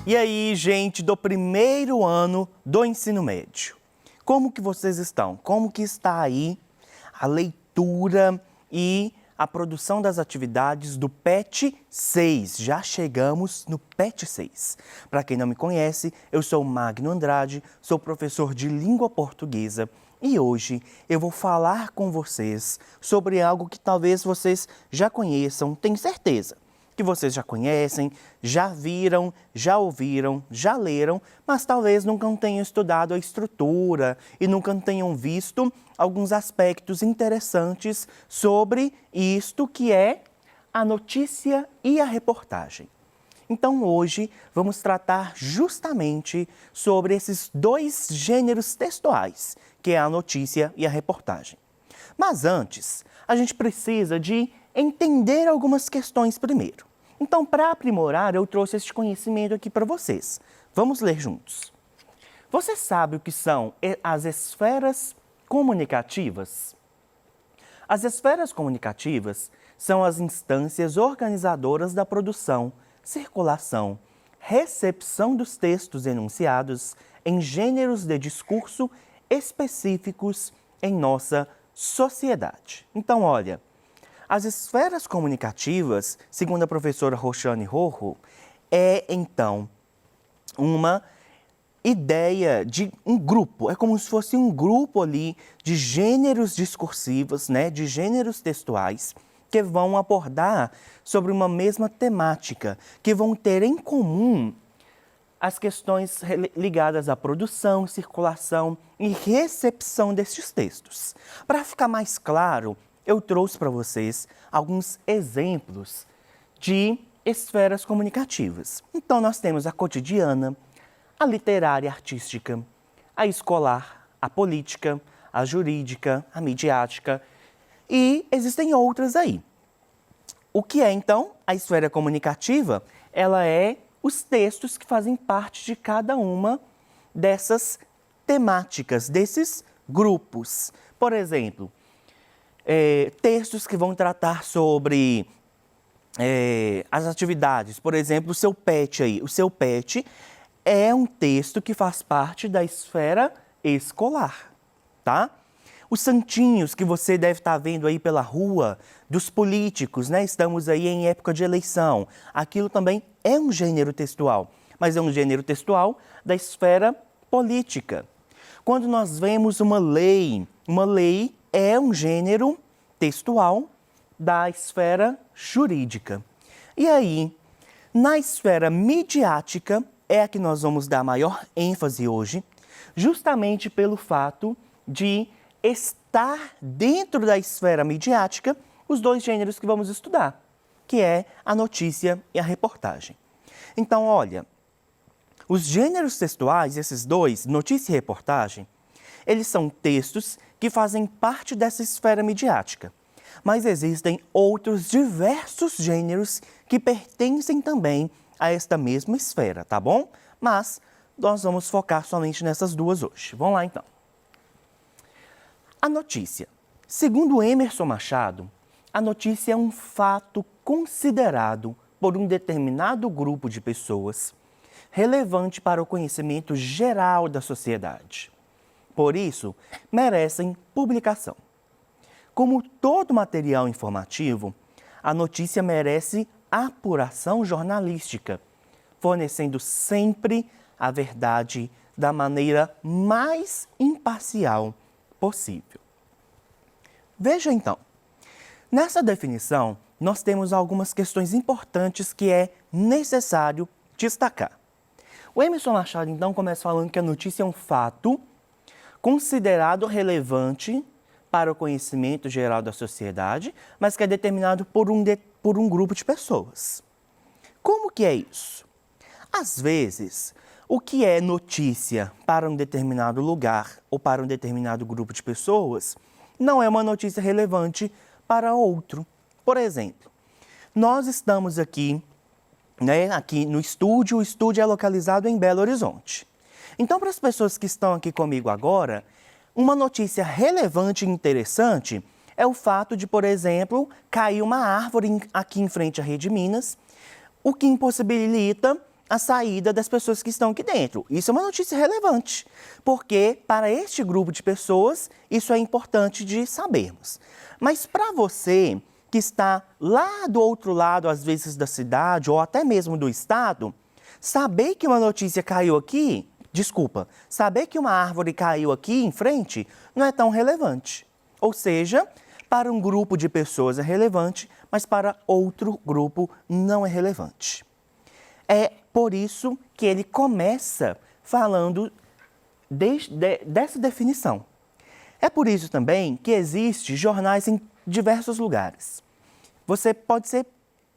E aí, gente do primeiro ano do ensino médio, como que vocês estão? Como que está aí a leitura e a produção das atividades do PET 6? Já chegamos no PET 6. Para quem não me conhece, eu sou Magno Andrade, sou professor de língua portuguesa e hoje eu vou falar com vocês sobre algo que talvez vocês já conheçam, tenho certeza que vocês já conhecem, já viram, já ouviram, já leram, mas talvez nunca tenham estudado a estrutura e nunca tenham visto alguns aspectos interessantes sobre isto que é a notícia e a reportagem. Então hoje vamos tratar justamente sobre esses dois gêneros textuais, que é a notícia e a reportagem. Mas antes, a gente precisa de entender algumas questões primeiro. Então, para aprimorar, eu trouxe este conhecimento aqui para vocês. Vamos ler juntos. Você sabe o que são as esferas comunicativas? As esferas comunicativas são as instâncias organizadoras da produção, circulação, recepção dos textos enunciados em gêneros de discurso específicos em nossa sociedade. Então, olha, as esferas comunicativas, segundo a professora Roxane Rojo, é então uma ideia de um grupo, é como se fosse um grupo ali de gêneros discursivos, né, de gêneros textuais, que vão abordar sobre uma mesma temática, que vão ter em comum as questões ligadas à produção, circulação e recepção destes textos. Para ficar mais claro, eu trouxe para vocês alguns exemplos de esferas comunicativas. Então, nós temos a cotidiana, a literária artística, a escolar, a política, a jurídica, a midiática e existem outras aí. O que é, então, a esfera comunicativa? Ela é os textos que fazem parte de cada uma dessas temáticas, desses grupos. Por exemplo, textos que vão tratar sobre as atividades. Por exemplo, o seu PET aí. O seu PET é um texto que faz parte da esfera escolar, tá? Os santinhos que você deve estar vendo aí pela rua, dos políticos, né? Estamos aí em época de eleição. Aquilo também é um gênero textual, mas é um gênero textual da esfera política. Quando nós vemos uma lei é um gênero textual da esfera jurídica. E aí, na esfera midiática, é a que nós vamos dar maior ênfase hoje, justamente pelo fato de estar dentro da esfera midiática os dois gêneros que vamos estudar, que é a notícia e a reportagem. Então, olha, os gêneros textuais, esses dois, notícia e reportagem, eles são textos que fazem parte dessa esfera midiática. Mas existem outros diversos gêneros que pertencem também a esta mesma esfera, tá bom? Mas nós vamos focar somente nessas duas hoje. Vamos lá, então. A notícia. Segundo Emerson Machado, a notícia é um fato considerado por um determinado grupo de pessoas relevante para o conhecimento geral da sociedade. Por isso, merecem publicação. Como todo material informativo, a notícia merece apuração jornalística, fornecendo sempre a verdade da maneira mais imparcial possível. Veja então, nessa definição, nós temos algumas questões importantes que é necessário destacar. O Emerson Machado, então, começa falando que a notícia é um fato considerado relevante para o conhecimento geral da sociedade, mas que é determinado por um grupo de pessoas. Como que é isso? Às vezes, o que é notícia para um determinado lugar ou para um determinado grupo de pessoas não é uma notícia relevante para outro. Por exemplo, nós estamos aqui, aqui no estúdio, o estúdio é localizado em Belo Horizonte. Então, para as pessoas que estão aqui comigo agora, uma notícia relevante e interessante é o fato de, por exemplo, cair uma árvore aqui em frente à Rede Minas, o que impossibilita a saída das pessoas que estão aqui dentro. Isso é uma notícia relevante, porque para este grupo de pessoas, isso é importante de sabermos. Mas para você que está lá do outro lado, às vezes da cidade ou até mesmo do estado, saber que uma notícia caiu aqui, saber que uma árvore caiu aqui em frente não é tão relevante. Ou seja, para um grupo de pessoas é relevante, mas para outro grupo não é relevante. É por isso que ele começa falando dessa definição. É por isso também que existem jornais em diversos lugares. Você pode ser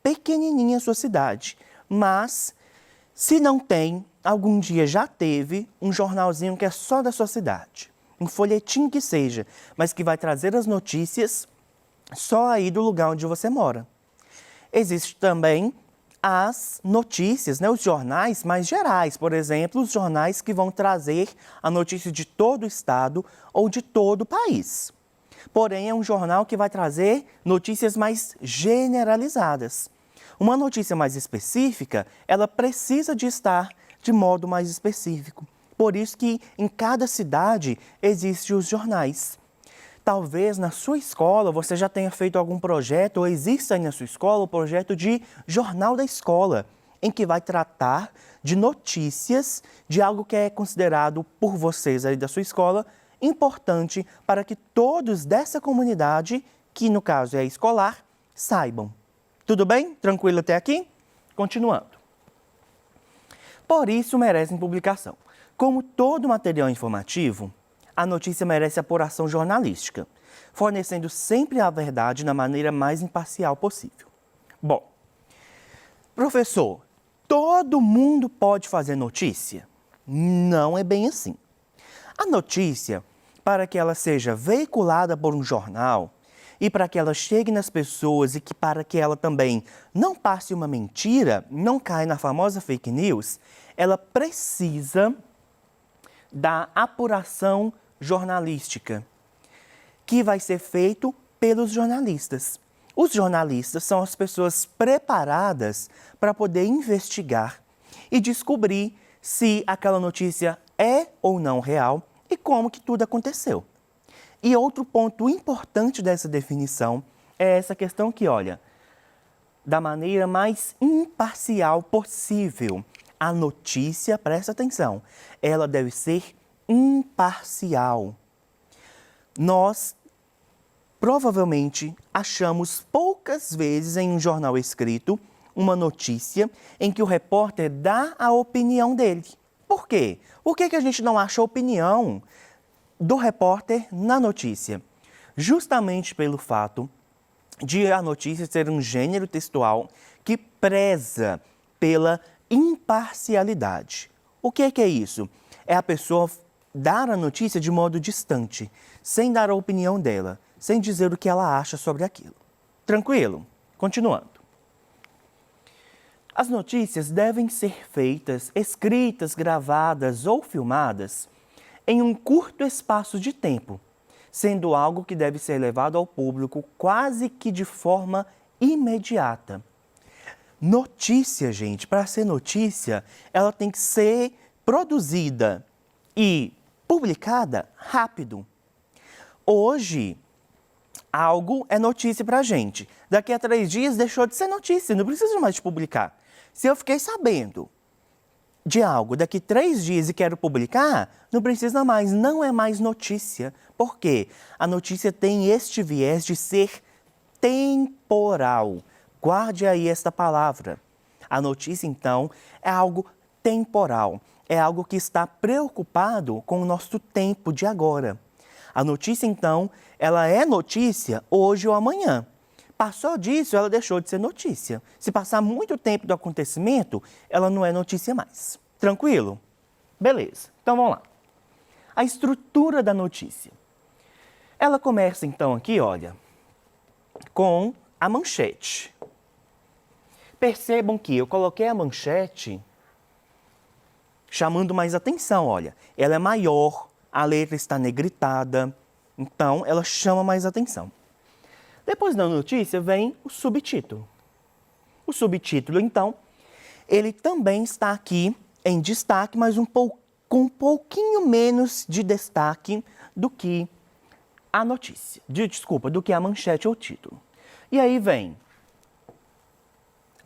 pequenininha a sua cidade, mas se não tem, algum dia já teve um jornalzinho que é só da sua cidade. Um folhetim que seja, mas que vai trazer as notícias só aí do lugar onde você mora. Existe também as notícias, os jornais mais gerais, por exemplo, os jornais que vão trazer a notícia de todo o estado ou de todo o país. Porém, é um jornal que vai trazer notícias mais generalizadas. Uma notícia mais específica, ela precisa de estar de modo mais específico. Por isso que em cada cidade existem os jornais. Talvez na sua escola você já tenha feito algum projeto ou exista aí na sua escola o projeto de Jornal da Escola, em que vai tratar de notícias de algo que é considerado por vocês aí da sua escola importante para que todos dessa comunidade, que no caso é escolar, saibam. Tudo bem? Tranquilo até aqui? Continuando. Por isso merecem publicação. Como todo material informativo, a notícia merece apuração jornalística, fornecendo sempre a verdade da maneira mais imparcial possível. Bom, professor, todo mundo pode fazer notícia? Não é bem assim. A notícia, para que ela seja veiculada por um jornal e para que ela chegue nas pessoas e para que ela também não passe uma mentira, não caia na famosa fake news, ela precisa da apuração jornalística, que vai ser feito pelos jornalistas. Os jornalistas são as pessoas preparadas para poder investigar e descobrir se aquela notícia é ou não real e como que tudo aconteceu. E outro ponto importante dessa definição é essa questão que, olha, da maneira mais imparcial possível. A notícia, presta atenção, ela deve ser imparcial. Nós provavelmente achamos poucas vezes em um jornal escrito uma notícia em que o repórter dá a opinião dele. Por quê? Por que a gente não acha a opinião do repórter na notícia? Justamente pelo fato de a notícia ser um gênero textual que preza pela imparcialidade. O que é isso? É a pessoa dar a notícia de modo distante, sem dar a opinião dela, sem dizer o que ela acha sobre aquilo. Tranquilo? Continuando. As notícias devem ser feitas, escritas, gravadas ou filmadas em um curto espaço de tempo, sendo algo que deve ser levado ao público quase que de forma imediata. Notícia, gente, para ser notícia, ela tem que ser produzida e publicada rápido. Hoje, algo é notícia para a gente. Daqui a 3 dias deixou de ser notícia, não precisa mais de publicar. Se eu fiquei sabendo de algo daqui 3 dias e quero publicar, não precisa mais, não é mais notícia. Por quê? A notícia tem este viés de ser temporal. Guarde aí esta palavra. A notícia, então, é algo temporal. É algo que está preocupado com o nosso tempo de agora. A notícia, então, ela é notícia hoje ou amanhã. Passou disso, ela deixou de ser notícia. Se passar muito tempo do acontecimento, ela não é notícia mais. Tranquilo? Beleza. Então, vamos lá. A estrutura da notícia. Ela começa, então, aqui, olha, com a manchete. Percebam que eu coloquei a manchete chamando mais atenção, olha. Ela é maior, a letra está negritada, então ela chama mais atenção. Depois da notícia vem o subtítulo. O subtítulo, então, ele também está aqui em destaque, mas com um pouquinho menos de destaque do que a notícia, desculpa, do que a manchete ou título. E aí vem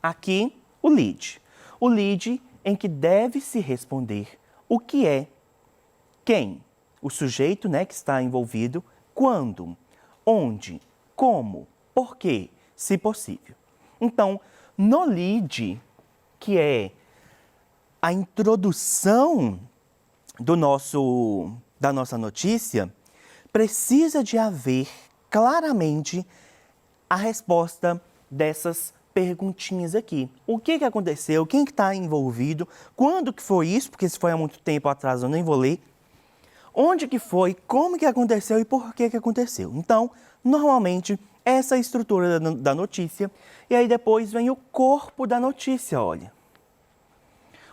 aqui o lead. O lead em que deve-se responder o que é, quem, o sujeito, né, que está envolvido, quando, onde, como, por quê, se possível. Então, no lead, que é a introdução da nossa notícia, precisa de haver claramente a resposta dessas perguntinhas aqui. O que aconteceu? Quem que está envolvido? Quando que foi isso? Porque se foi há muito tempo atrás eu nem vou ler. Onde que foi? Como que aconteceu e por que aconteceu? Então, normalmente, essa é a estrutura da notícia. E aí depois vem o corpo da notícia, olha.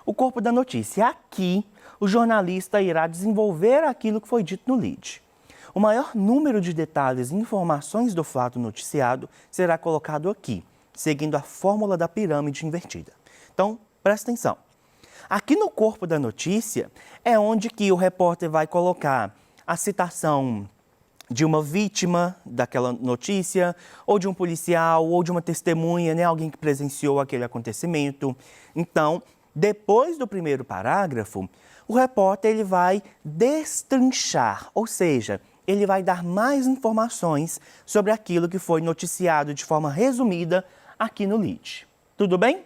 O corpo da notícia. Aqui, o jornalista irá desenvolver aquilo que foi dito no lead. O maior número de detalhes e informações do fato noticiado será colocado aqui, seguindo a fórmula da pirâmide invertida. Então, presta atenção. Aqui no corpo da notícia é onde que o repórter vai colocar a citação de uma vítima daquela notícia, ou de um policial, ou de uma testemunha, né? Alguém que presenciou aquele acontecimento. Então, depois do primeiro parágrafo, o repórter ele vai destrinchar, ou seja, ele vai dar mais informações sobre aquilo que foi noticiado de forma resumida aqui no lead. Tudo bem?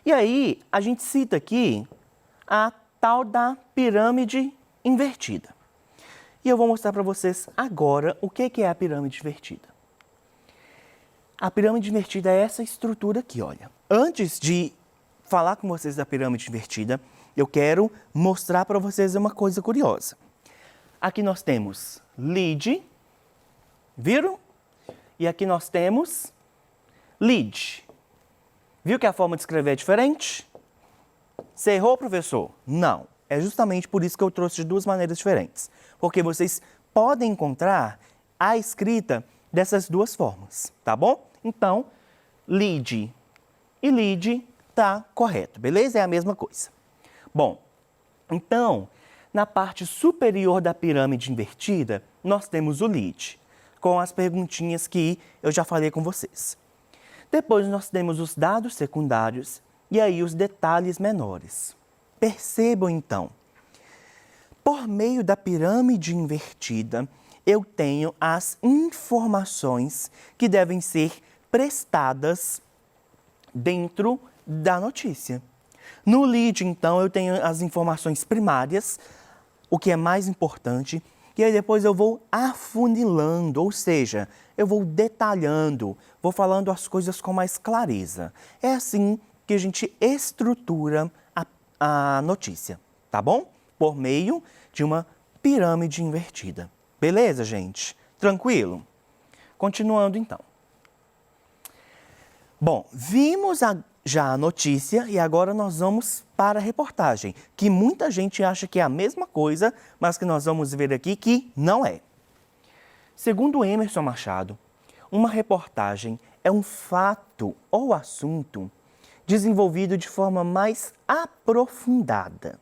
E aí, a gente cita aqui a tal da pirâmide invertida. E eu vou mostrar para vocês agora o que é a pirâmide invertida. A pirâmide invertida é essa estrutura aqui, olha. Antes de falar com vocês da pirâmide invertida, eu quero mostrar para vocês uma coisa curiosa. Aqui nós temos lead, viram? E aqui nós temos lead. Viu que a forma de escrever é diferente? Você errou, professor? Não. É justamente por isso que eu trouxe de duas maneiras diferentes. Porque vocês podem encontrar a escrita dessas duas formas, tá bom? Então, lead e lead tá correto, beleza? É a mesma coisa. Bom, então, na parte superior da pirâmide invertida, nós temos o lead, com as perguntinhas que eu já falei com vocês. Depois nós temos os dados secundários e aí os detalhes menores. Percebam então, por meio da pirâmide invertida, eu tenho as informações que devem ser prestadas dentro da notícia. No lead, então, eu tenho as informações primárias, o que é mais importante, e aí depois eu vou afunilando, ou seja, eu vou detalhando, vou falando as coisas com mais clareza. É assim que a gente estrutura a notícia, tá bom? Por meio de uma pirâmide invertida. Beleza, gente? Tranquilo? Continuando, então. Bom, vimos já a notícia e agora nós vamos para a reportagem, que muita gente acha que é a mesma coisa, mas que nós vamos ver aqui que não é. Segundo Emerson Machado, uma reportagem é um fato ou assunto desenvolvido de forma mais aprofundada.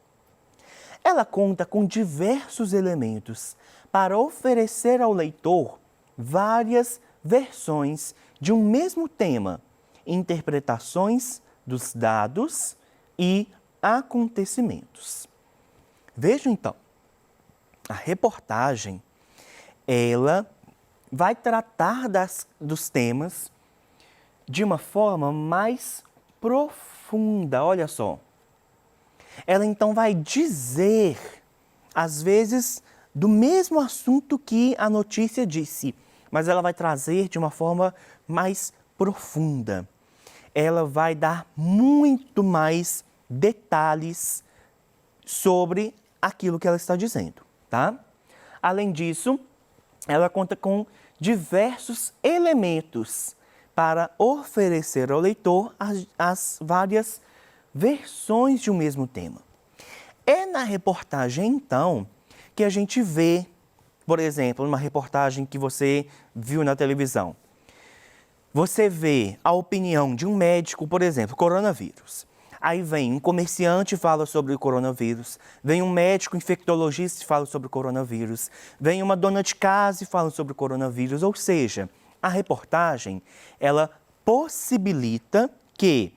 Ela conta com diversos elementos para oferecer ao leitor várias versões de um mesmo tema, interpretações dos dados e acontecimentos. Vejam então, a reportagem, ela vai tratar dos temas de uma forma mais profunda, olha só. Ela então vai dizer, às vezes, do mesmo assunto que a notícia disse, mas ela vai trazer de uma forma mais profunda. Ela vai dar muito mais detalhes sobre aquilo que ela está dizendo, tá? Além disso, ela conta com diversos elementos para oferecer ao leitor as várias versões de um mesmo tema. É na reportagem, então, que a gente vê, por exemplo, numa reportagem que você viu na televisão, você vê a opinião de um médico, por exemplo, coronavírus. Aí vem um comerciante e fala sobre o coronavírus, vem um médico infectologista e fala sobre o coronavírus, vem uma dona de casa e fala sobre o coronavírus. Ou seja, a reportagem, ela possibilita que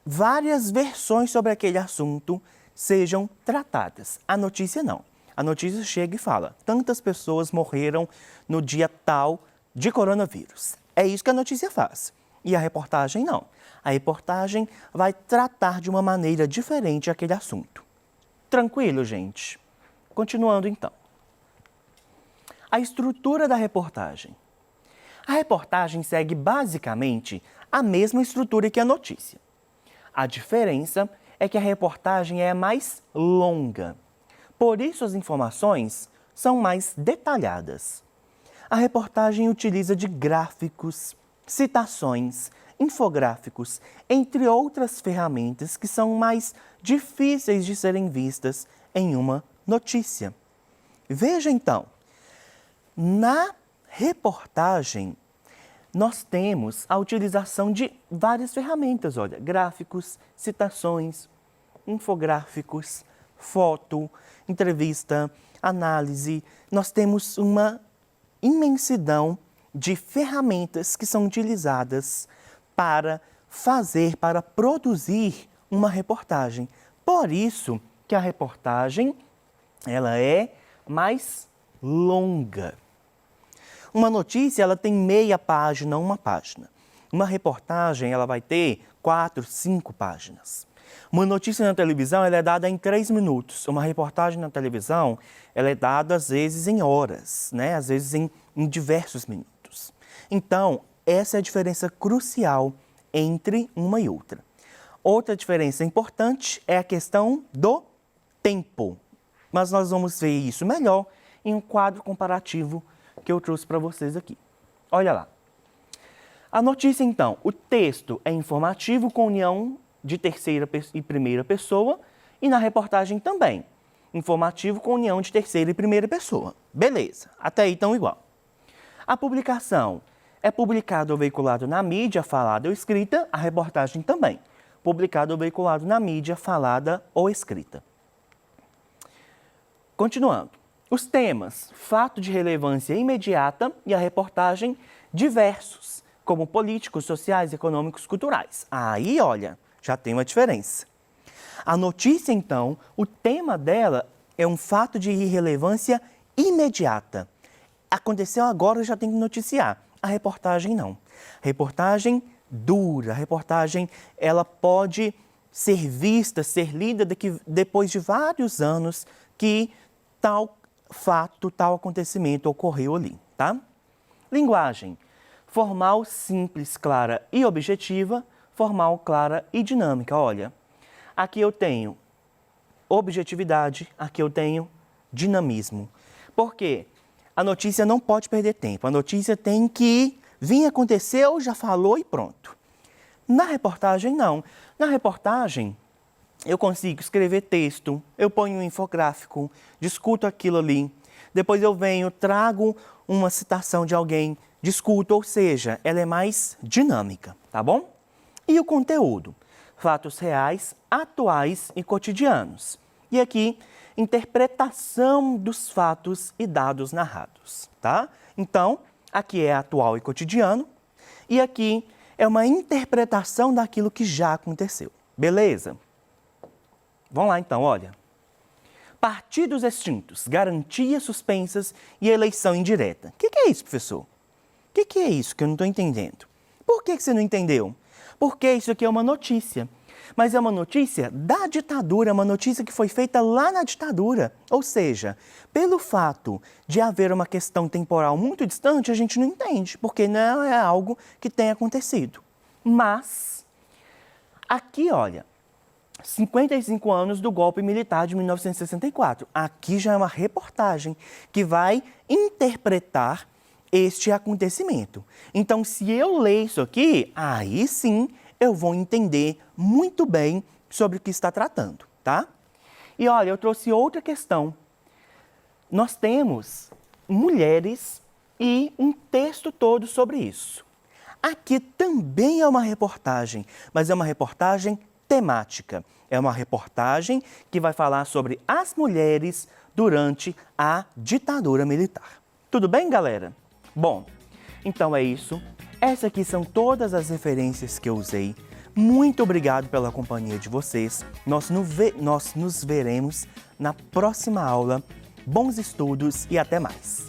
várias versões sobre aquele assunto sejam tratadas. A notícia não. A notícia chega e fala, tantas pessoas morreram no dia tal de coronavírus. É isso que a notícia faz. E a reportagem não. A reportagem vai tratar de uma maneira diferente aquele assunto. Tranquilo, gente? Continuando então. A estrutura da reportagem. A reportagem segue basicamente a mesma estrutura que a notícia. A diferença é que a reportagem é mais longa. Por isso as informações são mais detalhadas. A reportagem utiliza de gráficos, citações, infográficos, entre outras ferramentas que são mais difíceis de serem vistas em uma notícia. Veja então, na reportagem, nós temos a utilização de várias ferramentas, olha, gráficos, citações, infográficos, foto, entrevista, análise. Nós temos uma imensidão de ferramentas que são utilizadas para produzir uma reportagem. Por isso que a reportagem, ela é mais longa. Uma notícia, ela tem meia página, uma página. Uma reportagem, ela vai ter 4, 5 páginas. Uma notícia na televisão, ela é dada em 3 minutos. Uma reportagem na televisão, ela é dada às vezes em horas, né? Às vezes em diversos minutos. Então, essa é a diferença crucial entre uma e outra. Outra diferença importante é a questão do tempo. Mas nós vamos ver isso melhor em um quadro comparativo que eu trouxe para vocês aqui. Olha lá. A notícia, então, o texto é informativo com união de terceira e primeira pessoa e na reportagem também. Informativo com união de terceira e primeira pessoa. Beleza, até aí estão igual. A publicação é publicado ou veiculado na mídia falada ou escrita, a reportagem também. Publicado ou veiculado na mídia falada ou escrita. Continuando. Os temas, fato de relevância imediata e a reportagem, diversos, como políticos, sociais, econômicos, culturais. Aí, olha, já tem uma diferença. A notícia, então, o tema dela é um fato de relevância imediata. Aconteceu agora, já tem que noticiar. A reportagem não. A reportagem dura, a reportagem ela pode ser vista, ser lida depois de vários anos que tal fato, tal acontecimento ocorreu ali, tá? Linguagem. Formal, simples, clara e objetiva. Formal, clara e dinâmica. Olha, aqui eu tenho objetividade, aqui eu tenho dinamismo. Por quê? A notícia não pode perder tempo. A notícia tem que vir, aconteceu, já falou e pronto. Na reportagem, não. Na reportagem, eu consigo escrever texto, eu ponho um infográfico, discuto aquilo ali. Depois eu venho, trago uma citação de alguém, discuto, ou seja, ela é mais dinâmica, tá bom? E o conteúdo? Fatos reais, atuais e cotidianos. E aqui, interpretação dos fatos e dados narrados, tá? Então, aqui é atual e cotidiano, e aqui é uma interpretação daquilo que já aconteceu. Beleza? Vamos lá então, olha. Partidos extintos, garantias suspensas e eleição indireta. O que é isso, professor? O que é isso que eu não estou entendendo? Por que você não entendeu? Porque isso aqui é uma notícia. Mas é uma notícia da ditadura, uma notícia que foi feita lá na ditadura. Ou seja, pelo fato de haver uma questão temporal muito distante, a gente não entende, porque não é algo que tenha acontecido. Mas, aqui, olha, 55 anos do golpe militar de 1964. Aqui já é uma reportagem que vai interpretar este acontecimento. Então, se eu ler isso aqui, aí sim eu vou entender muito bem sobre o que está tratando, tá? E olha, eu trouxe outra questão. Nós temos mulheres e um texto todo sobre isso. Aqui também é uma reportagem, mas é uma reportagem temática. É uma reportagem que vai falar sobre as mulheres durante a ditadura militar. Tudo bem, galera? Bom, então é isso. Essas aqui são todas as referências que eu usei. Muito obrigado pela companhia de vocês. Nós nos veremos na próxima aula. Bons estudos e até mais!